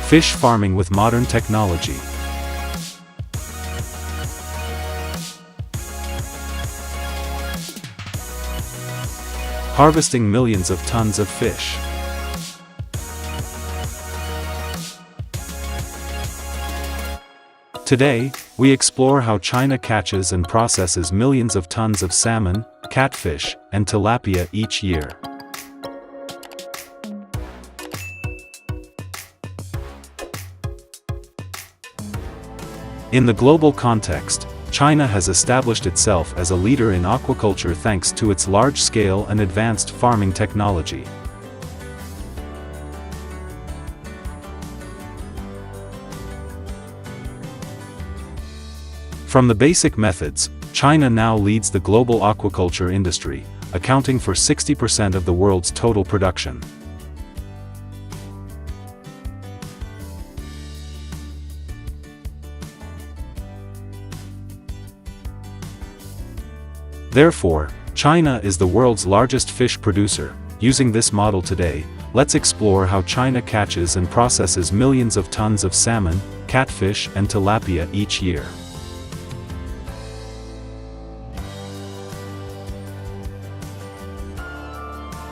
Fish farming with modern technology. Harvesting millions of tons of fish. Today, we explore how China catches and processes millions of tons of salmon, catfish, and tilapia each year. In the global context, China has established itself as a leader in aquaculture thanks to its large-scale and advanced farming technology. From the basic methods, China now leads the global aquaculture industry, accounting for 60% of the world's total production. Therefore, China is the world's largest fish producer. Using this model today, let's explore how China catches and processes millions of tons of salmon, catfish, and tilapia each year.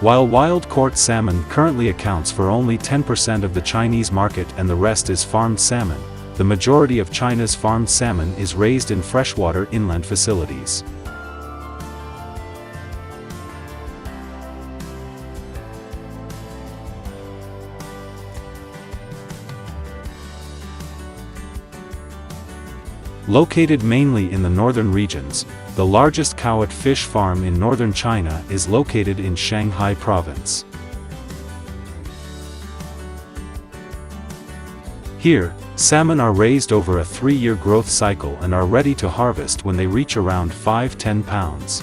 While wild-caught salmon currently accounts for only 10% of the Chinese market and the rest is farmed salmon, the majority of China's farmed salmon is raised in freshwater inland facilities. Located mainly in the northern regions, the largest Kowat fish farm in northern China is located in Shanghai province. Here, salmon are raised over a 3-year growth cycle and are ready to harvest when they reach around 5–10 pounds.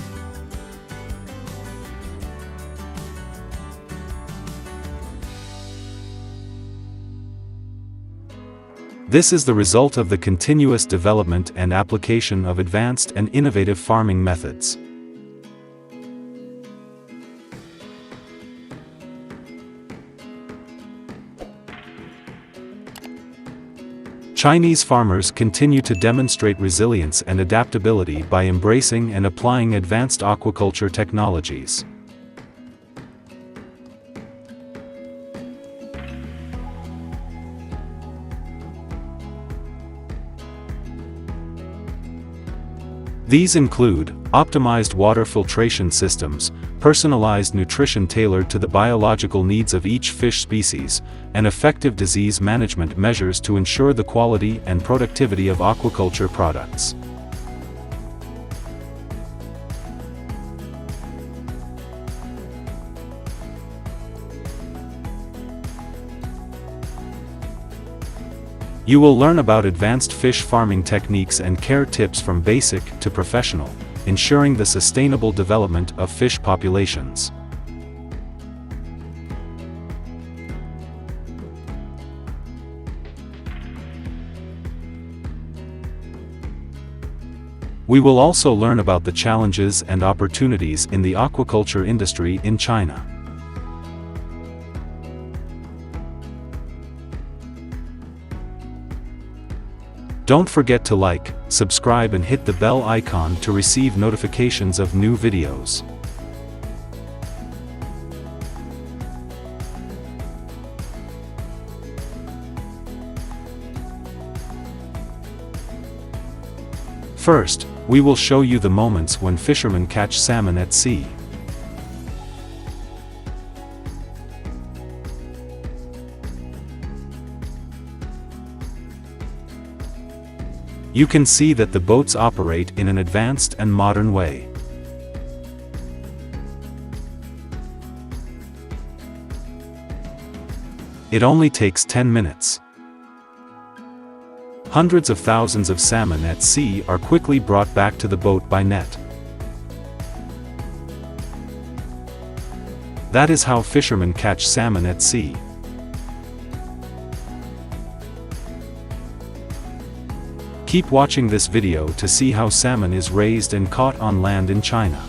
This is the result of the continuous development and application of advanced and innovative farming methods. Chinese farmers continue to demonstrate resilience and adaptability by embracing and applying advanced aquaculture technologies. These include optimized water filtration systems, personalized nutrition tailored to the biological needs of each fish species, and effective disease management measures to ensure the quality and productivity of aquaculture products. You will learn about advanced fish farming techniques and care tips from basic to professional, ensuring the sustainable development of fish populations. We will also learn about the challenges and opportunities in the aquaculture industry in China. Don't forget to like, subscribe and hit the bell icon to receive notifications of new videos. First, we will show you the moments when fishermen catch salmon at sea. You can see that the boats operate in an advanced and modern way. It only takes 10 minutes. Hundreds of thousands of salmon at sea are quickly brought back to the boat by net. That is how fishermen catch salmon at sea. Keep watching this video to see how salmon is raised and caught on land in China.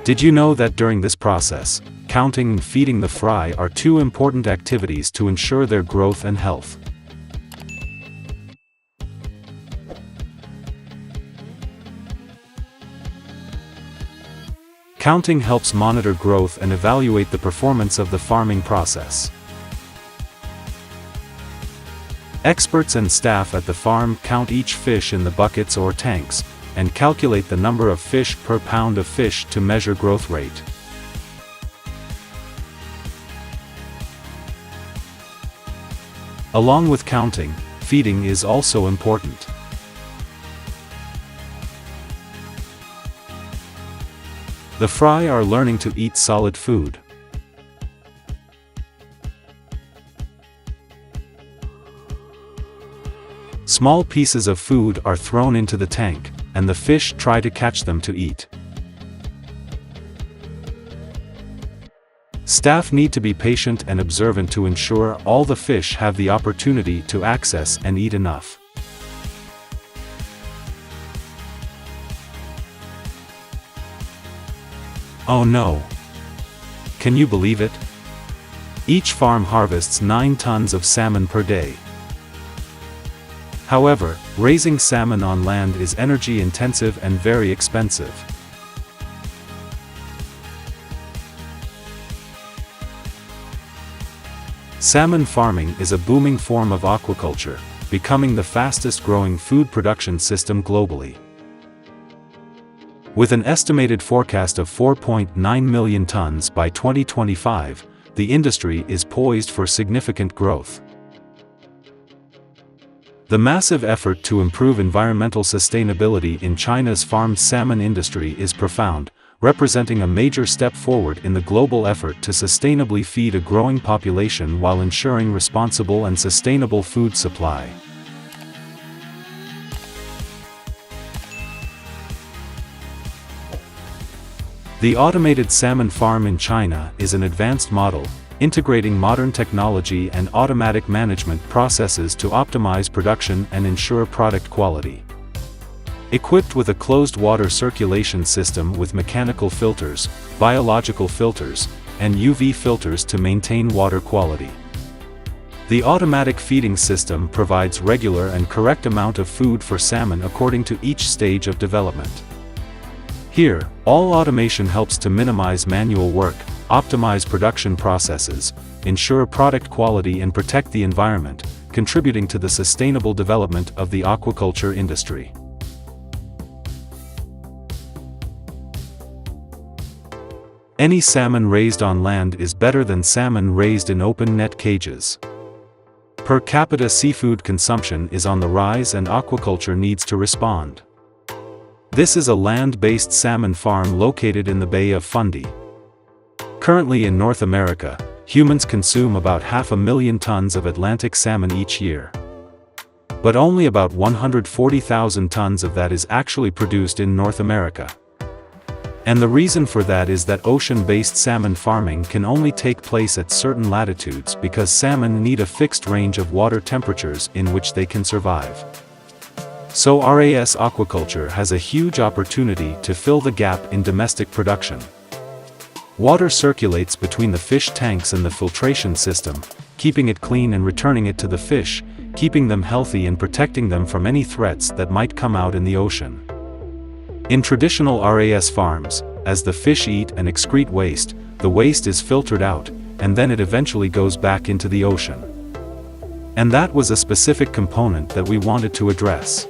Did you know that during this process, counting and feeding the fry are two important activities to ensure their growth and health? Counting helps monitor growth and evaluate the performance of the farming process. Experts and staff at the farm count each fish in the buckets or tanks, and calculate the number of fish per pound of fish to measure growth rate. Along with counting, feeding is also important. The fry are learning to eat solid food. Small pieces of food are thrown into the tank, and the fish try to catch them to eat. Staff need to be patient and observant to ensure all the fish have the opportunity to access and eat enough. Oh no! Can you believe it? Each farm harvests 9 tons of salmon per day. However, raising salmon on land is energy-intensive and very expensive. Salmon farming is a booming form of aquaculture, becoming the fastest-growing food production system globally. With an estimated forecast of 4.9 million tons by 2025, the industry is poised for significant growth. The massive effort to improve environmental sustainability in China's farmed salmon industry is profound, representing a major step forward in the global effort to sustainably feed a growing population while ensuring responsible and sustainable food supply. The automated salmon farm in China is an advanced model, integrating modern technology and automatic management processes to optimize production and ensure product quality. Equipped with a closed water circulation system with mechanical filters, biological filters, and UV filters to maintain water quality. The automatic feeding system provides regular and correct amount of food for salmon according to each stage of development. Here, all automation helps to minimize manual work, optimize production processes, ensure product quality and protect the environment, contributing to the sustainable development of the aquaculture industry. Any salmon raised on land is better than salmon raised in open net cages. Per capita seafood consumption is on the rise and aquaculture needs to respond. This is a land-based salmon farm located in the Bay of Fundy. Currently in North America, humans consume about 500,000 tons of Atlantic salmon each year. But only about 140,000 tons of that is actually produced in North America. And the reason for that is that ocean-based salmon farming can only take place at certain latitudes because salmon need a fixed range of water temperatures in which they can survive. So RAS aquaculture has a huge opportunity to fill the gap in domestic production. Water circulates between the fish tanks and the filtration system, keeping it clean and returning it to the fish, keeping them healthy and protecting them from any threats that might come out in the ocean. In traditional RAS farms, as the fish eat and excrete waste, the waste is filtered out, and then it eventually goes back into the ocean. And that was a specific component that we wanted to address.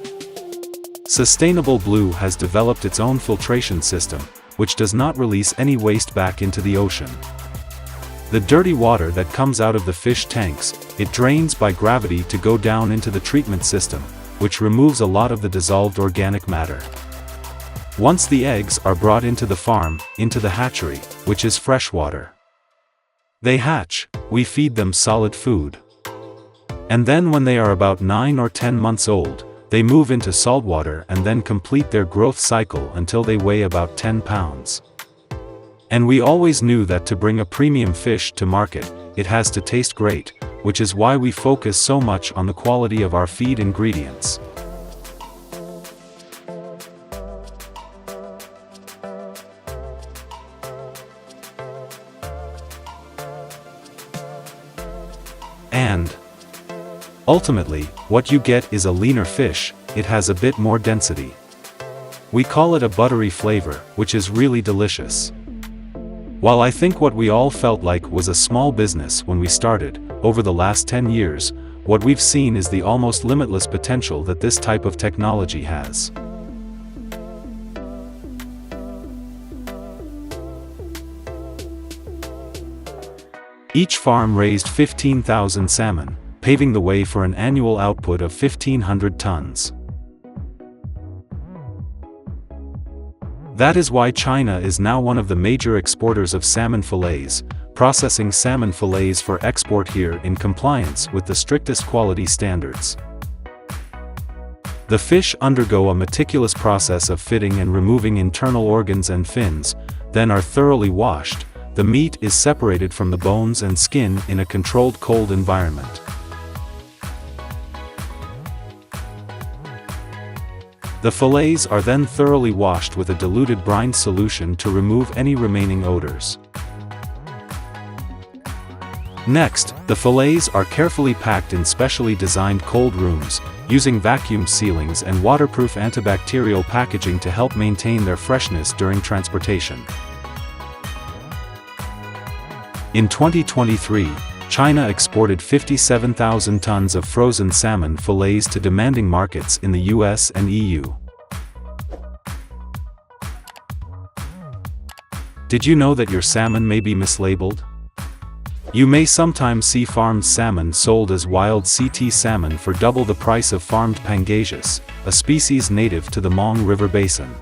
Sustainable Blue has developed its own filtration system, which does not release any waste back into the ocean. The dirty water that comes out of the fish tanks, it drains by gravity to go down into the treatment system, which removes a lot of the dissolved organic matter. Once the eggs are brought into the farm, into the hatchery, which is freshwater. They hatch, we feed them solid food. And then when they are about 9 or 10 months old, they move into saltwater and then complete their growth cycle until they weigh about 10 pounds. And we always knew that to bring a premium fish to market, it has to taste great, which is why we focus so much on the quality of our feed ingredients. Ultimately, what you get is a leaner fish. It has a bit more density. We call it a buttery flavor, which is really delicious. While I think what we all felt like was a small business when we started, over the last 10 years, what we've seen is the almost limitless potential that this type of technology has. Each farm raised 15,000 salmon, paving the way for an annual output of 1,500 tons. That is why China is now one of the major exporters of salmon fillets, processing salmon fillets for export here in compliance with the strictest quality standards. The fish undergo a meticulous process of fitting and removing internal organs and fins, then are thoroughly washed. The meat is separated from the bones and skin in a controlled cold environment. The fillets are then thoroughly washed with a diluted brine solution to remove any remaining odors. Next, the fillets are carefully packed in specially designed cold rooms, using vacuum sealings and waterproof antibacterial packaging to help maintain their freshness during transportation. In 2023, China exported 57,000 tons of frozen salmon fillets to demanding markets in the US and EU. Did you know that your salmon may be mislabeled? You may sometimes see farmed salmon sold as wild CT salmon for double the price of farmed pangasius, a species native to the Mong River basin.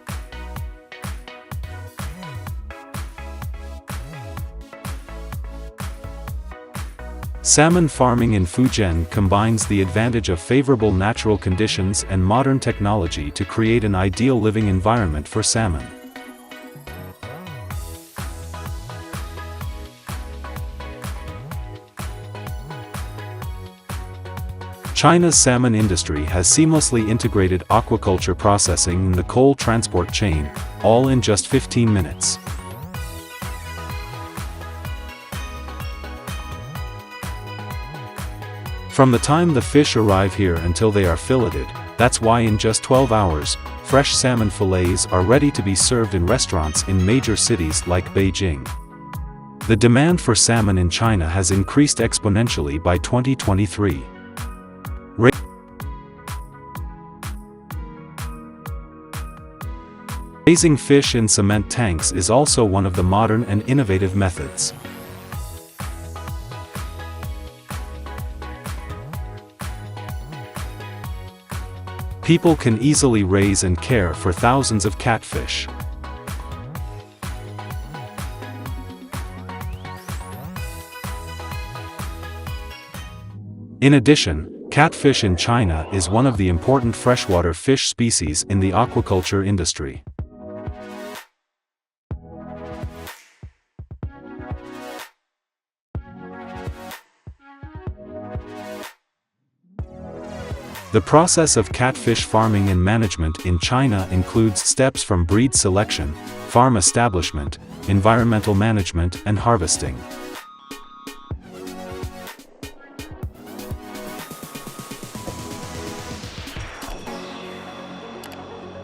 Salmon farming in Fujian combines the advantage of favorable natural conditions and modern technology to create an ideal living environment for salmon. China's salmon industry has seamlessly integrated aquaculture processing in the cold transport chain, all in just 15 minutes. From the time the fish arrive here until they are filleted, that's why in just 12 hours, fresh salmon fillets are ready to be served in restaurants in major cities like Beijing. The demand for salmon in China has increased exponentially by 2023. Raising fish in cement tanks is also one of the modern and innovative methods. People can easily raise and care for thousands of catfish. In addition, catfish in China is one of the important freshwater fish species in the aquaculture industry. The process of catfish farming and management in China includes steps from breed selection, farm establishment, environmental management, and harvesting.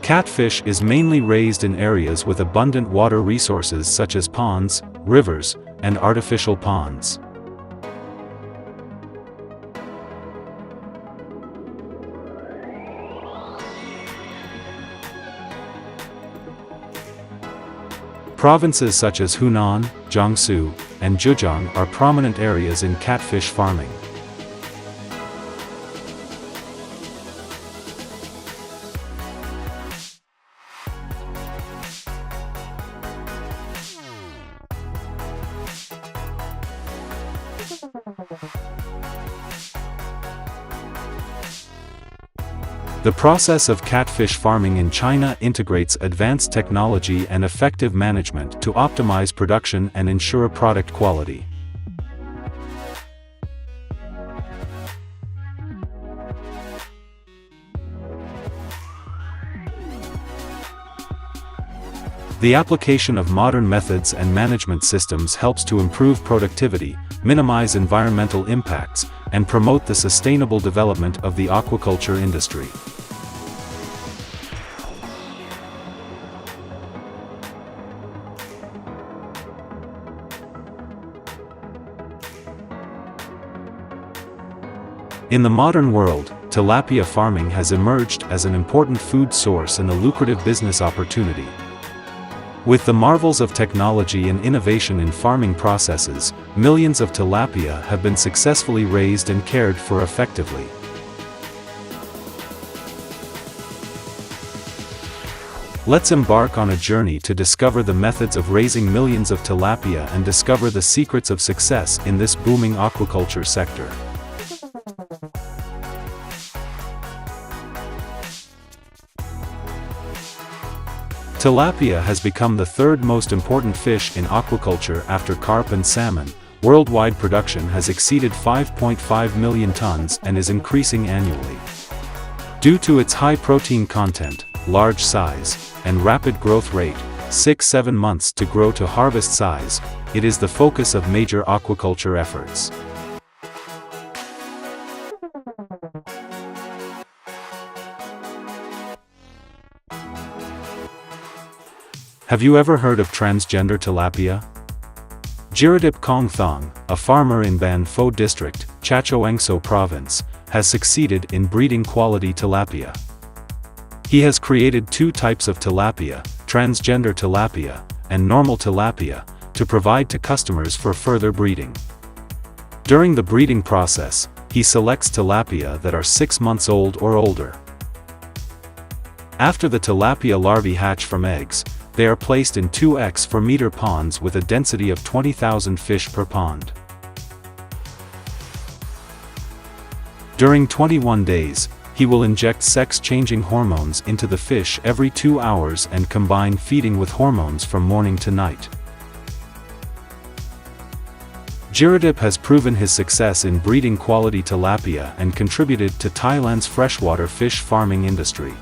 Catfish is mainly raised in areas with abundant water resources such as ponds, rivers, and artificial ponds. Provinces such as Hunan, Jiangsu, and Zhejiang are prominent areas in catfish farming. The process of catfish farming in China integrates advanced technology and effective management to optimize production and ensure product quality. The application of modern methods and management systems helps to improve productivity, minimize environmental impacts, and promote the sustainable development of the aquaculture industry. In the modern world, tilapia farming has emerged as an important food source and a lucrative business opportunity. With the marvels of technology and innovation in farming processes, millions of tilapia have been successfully raised and cared for effectively. Let's embark on a journey to discover the methods of raising millions of tilapia and discover the secrets of success in this booming aquaculture sector. Tilapia has become the third most important fish in aquaculture after carp and salmon. Worldwide production has exceeded 5.5 million tons and is increasing annually. Due to its high protein content, large size, and rapid growth rate, 6-7 months to grow to harvest size, it is the focus of major aquaculture efforts. Have you ever heard of transgender tilapia? Jiradip Kong Thong, a farmer in Ban Pho District, Chachoengsao Province, has succeeded in breeding quality tilapia. He has created two types of tilapia, transgender tilapia, and normal tilapia, to provide to customers for further breeding. During the breeding process, he selects tilapia that are 6 months old or older. After the tilapia larvae hatch from eggs, they are placed in 2x4-meter ponds with a density of 20,000 fish per pond. During 21 days, he will inject sex-changing hormones into the fish every 2 hours and combine feeding with hormones from morning to night. Jiradip has proven his success in breeding quality tilapia and contributed to Thailand's freshwater fish farming industry.